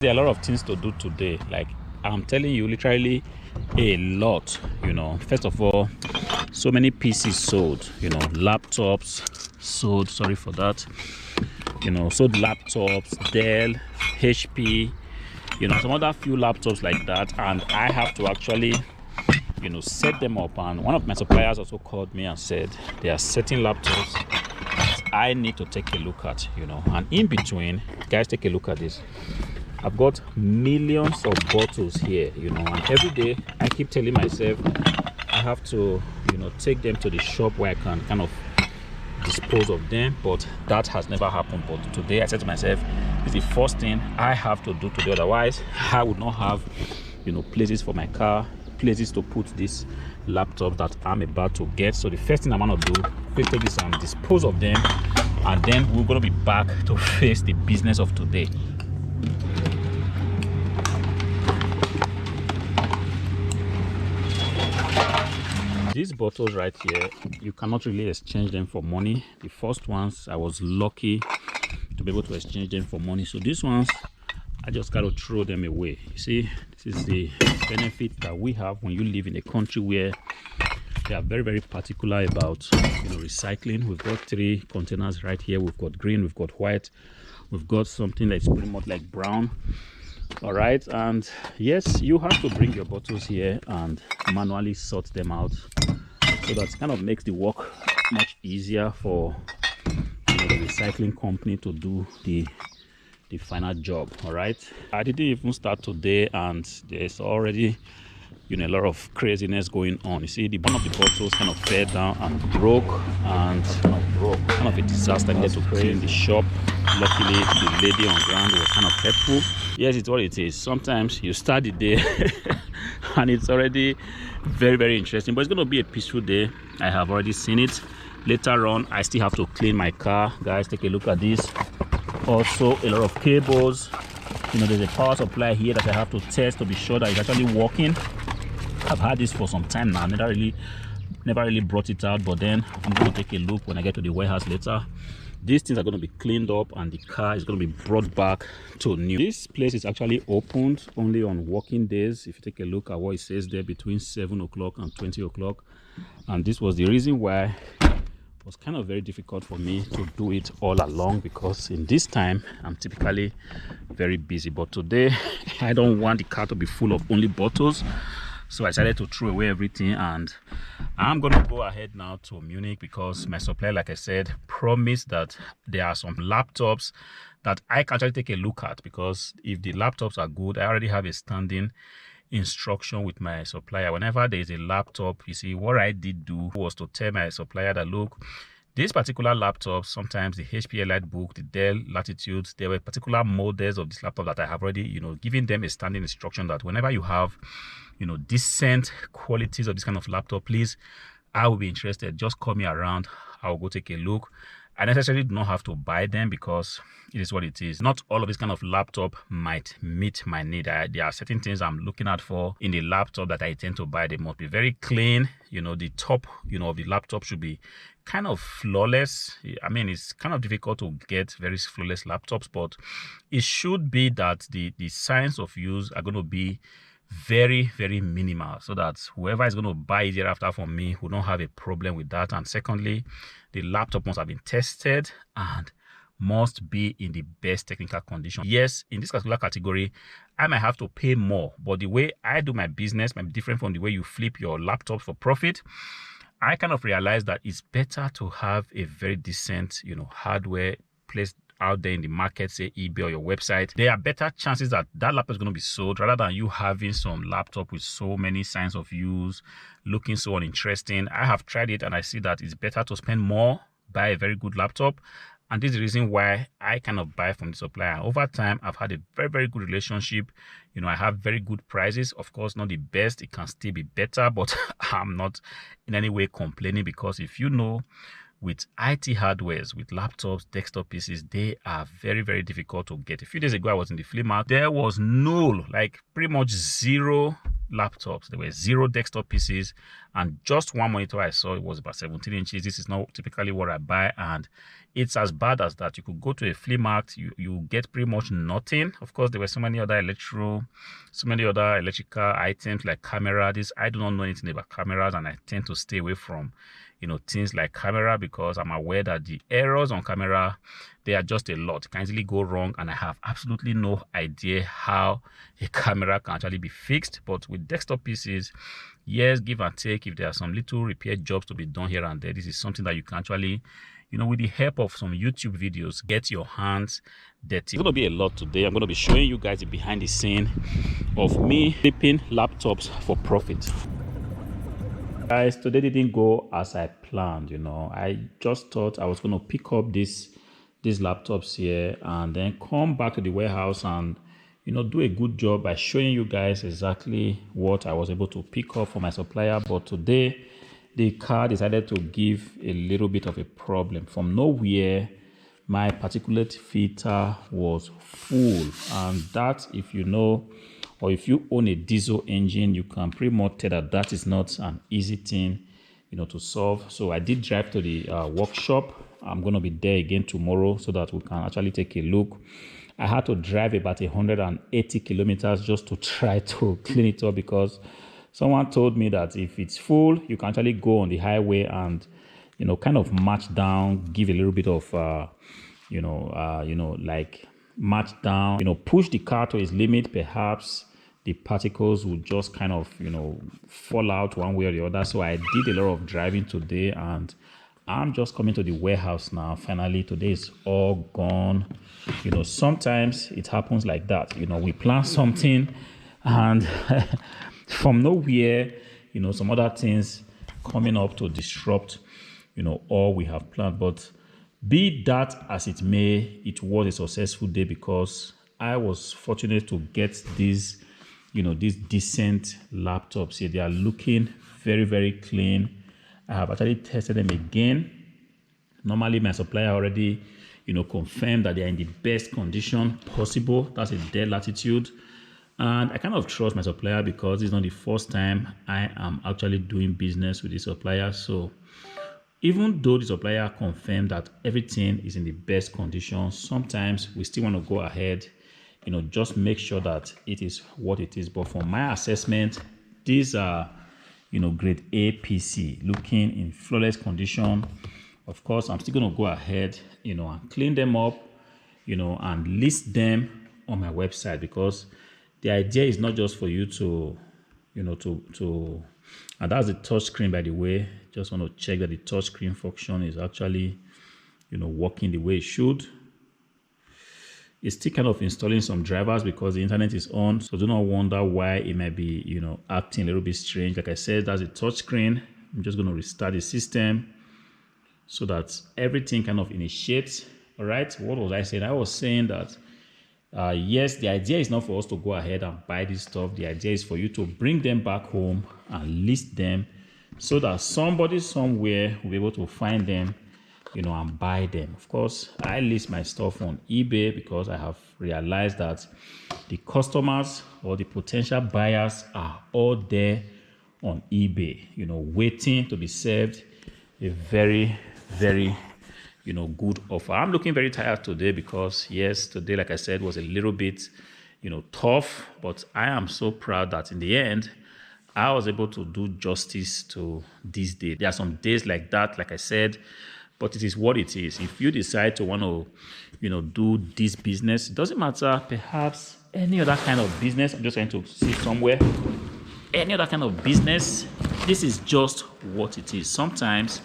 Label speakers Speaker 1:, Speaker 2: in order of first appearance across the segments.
Speaker 1: There are a lot of things to do today. Like I'm telling you, literally a lot. First of all, so many PCs sold. Laptops sold. Sorry for that. Sold laptops, Dell, HP. Some other few laptops like that, and I have to actually set them up. And one of my suppliers also called me and said there are certain laptops that I need to take a look at. And in between, guys, take a look at this. I've got millions of bottles here, and every day I keep telling myself I have to, take them to the shop where I can kind of dispose of them, but that has never happened. But today I said to myself, it's the first thing I have to do today. Otherwise, I would not have, places for my car, places to put this laptop that I'm about to get. So the first thing I'm gonna do is take this and dispose of them, and then we're gonna be back to face the business of today. These bottles right here, you cannot really exchange them for money. The first ones, I was lucky to be able to exchange them for money. So these ones, I just got to throw them away. You see, this is the benefit that we have when you live in a country where they are very, very particular about recycling. We've got 3 containers right here. We've got green, we've got white, we've got something that's pretty much like brown. All right, and yes, you have to bring your bottles here and manually sort them out, so that kind of makes the work much easier for the recycling company to do the final job. All right, I didn't even start today and there's already a lot of craziness going on. You see, one of the bottles kind of fell down and broke, and kind of a disaster. I needed to clean the shop. Luckily, the lady on ground was kind of helpful. Yes, it's what it is. Sometimes you start the day and it's already very, very interesting, but it's going to be a peaceful day. I have already seen it. Later on, I still have to clean my car. Guys, take a look at this. Also, a lot of cables. There's a power supply here that I have to test to be sure that it's actually working. I've had this for some time now. Never really brought it out, but then I'm going to take a look when I get to the warehouse later. These things are going to be cleaned up and the car is going to be brought back to new. This place is actually opened only on working days. If you take a look at what it says there, between 7 o'clock and 20 o'clock. And this was the reason why it was kind of very difficult for me to do it all along, because in this time I'm typically very busy. But today I don't want the car to be full of only bottles. So I decided to throw away everything, and I'm going to go ahead now to Munich, because my supplier, like I said, promised that there are some laptops that I can actually take a look at, because if the laptops are good, I already have a standing instruction with my supplier. Whenever there is a laptop, you see, what I did do was to tell my supplier that, look, these particular laptops, sometimes the HP EliteBook, the Dell Latitude, there were particular models of this laptop that I have already, given them a standing instruction that whenever you have, decent qualities of this kind of laptop, please, I will be interested. Just call me around. I'll go take a look. I necessarily do not have to buy them, because it is what it is. Not all of this kind of laptop might meet my need. There are certain things I'm looking out for in the laptop that I tend to buy. They must be very clean. The top, of the laptop should be kind of flawless. I mean, it's kind of difficult to get very flawless laptops, but it should be that the signs of use are going to be very, very minimal, so that whoever is going to buy it thereafter from me will not have a problem with that. And secondly, the laptop must have been tested and must be in the best technical condition. Yes, in this particular category, I might have to pay more, but the way I do my business might be different from the way you flip your laptop for profit. I kind of realized that it's better to have a very decent, hardware placed out there in the market, say eBay or your website. There are better chances that that laptop is going to be sold, rather than you having some laptop with so many signs of use, looking so uninteresting. I have tried it and I see that it's better to spend more, buy a very good laptop. And this is the reason why I kind of buy from the supplier. Over time, I've had a very, very good relationship. I have very good prices. Of course, not the best. It can still be better, but I'm not in any way complaining, because if with IT hardwares, with laptops, desktop PCs, they are very, very difficult to get. A few days ago, I was in the flea market. There was pretty much zero laptops. There were 0 desktop PCs, and just one monitor I saw. It was about 17 inches. This is not typically what I buy, and it's as bad as that. You could go to a flea market, you get pretty much nothing. Of course, there were so many other electrical items like camera. I do not know anything about cameras, and I tend to stay away from things like camera, because I'm aware that the errors on camera, they are just a lot. It can easily go wrong, and I have absolutely no idea how a camera can actually be fixed. But with desktop PCs, yes, give and take, if there are some little repair jobs to be done here and there, this is something that you can actually, with the help of some YouTube videos, get your hands dirty. It's going to be a lot today. I'm going to be showing you guys the behind the scene of me flipping laptops for profit. Guys, today didn't go as I planned. I just thought I was going to pick up these laptops here and then come back to the warehouse and do a good job by showing you guys exactly what I was able to pick up for my supplier. But today the car decided to give a little bit of a problem. From nowhere, my particulate filter was full, and that, if you know, or if you own a diesel engine, you can pretty much tell that that is not an easy thing to solve. So I did drive to the workshop. I'm going to be there again tomorrow so that we can actually take a look. I had to drive about 180 kilometers just to try to clean it up, because someone told me that if it's full, you can actually go on the highway and kind of match down, give a little bit of like match down, push the car to its limit. Perhaps the particles will just kind of fall out one way or the other. So I did a lot of driving today, and I'm just coming to the warehouse now. Finally, today is all gone. Sometimes it happens like that. We plan something, and from nowhere, some other things coming up to disrupt, all we have planned. But be that as it may, it was a successful day, because I was fortunate to get these, these decent laptops here. They are looking very, very clean. I have actually tested them again. Normally, my supplier already, confirmed that they are in the best condition possible. That's a dead latitude. And I kind of trust my supplier, because it's not the first time I am actually doing business with this supplier. So even though the supplier confirmed that everything is in the best condition, sometimes we still want to go ahead, just make sure that it is what it is. But from my assessment, these are, grade A PC, looking in flawless condition. Of course, I'm still going to go ahead, and clean them up, and list them on my website, because the idea is not just for you to, and that's the touch screen, by the way. Just want to check that the touch screen function is actually, working the way it should. It's still kind of installing some drivers because the internet is on. So do not wonder why it might be, acting a little bit strange. Like I said, that's a touch screen. I'm just going to restart the system so that everything kind of initiates. All right. What was I saying? I was saying that, yes, the idea is not for us to go ahead and buy this stuff. The idea is for you to bring them back home and list them so that somebody somewhere will be able to find them, and buy them. Of course, I list my stuff on eBay because I have realized that the customers or the potential buyers are all there on eBay, waiting to be served a very, very, good offer. I'm looking very tired today because, yes, today, like I said, was a little bit, tough, but I am so proud that in the end, I was able to do justice to this day. There are some days like that, like I said, but it is what it is. If you decide to want to, do this business, it doesn't matter, perhaps any other kind of business. I'm just trying to see somewhere. Any other kind of business, this is just what it is. Sometimes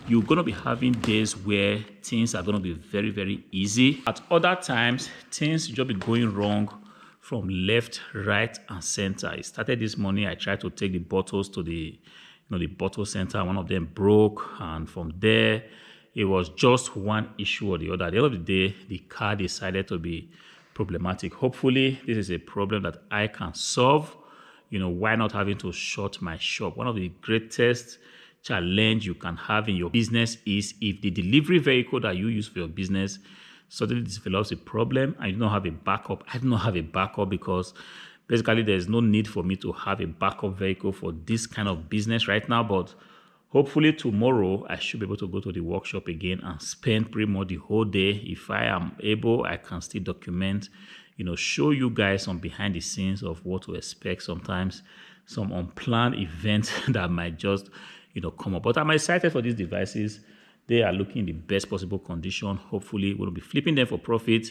Speaker 1: you're going to be having days where things are going to be very, very easy. At other times, things just be going wrong from left, right, and center. It started this morning. I tried to take the bottles to the, the bottle center. One of them broke, and from there, it was just one issue or the other. At the end of the day, the car decided to be problematic. Hopefully, this is a problem that I can solve. Why not having to shut my shop? One of the greatest challenge you can have in your business is if the delivery vehicle that you use for your business suddenly develops a problem and you don't have a backup. I do not have a backup because basically there's no need for me to have a backup vehicle for this kind of business right now. But Hopefully tomorrow I should be able to go to the workshop again and spend pretty much the whole day. If I am able, I can still document, show you guys some behind the scenes of what to expect. Sometimes some unplanned events that might just come up. But I'm excited for these devices. They are looking in the best possible condition. Hopefully we'll be flipping them for profit.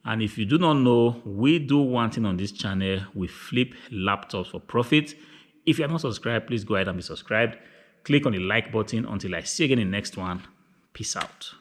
Speaker 1: And if you do not know, we do one thing on this channel. We flip laptops for profit. If you're not subscribed, please go ahead and be subscribed. Click on the like button. Until I see you again in the next one. Peace out.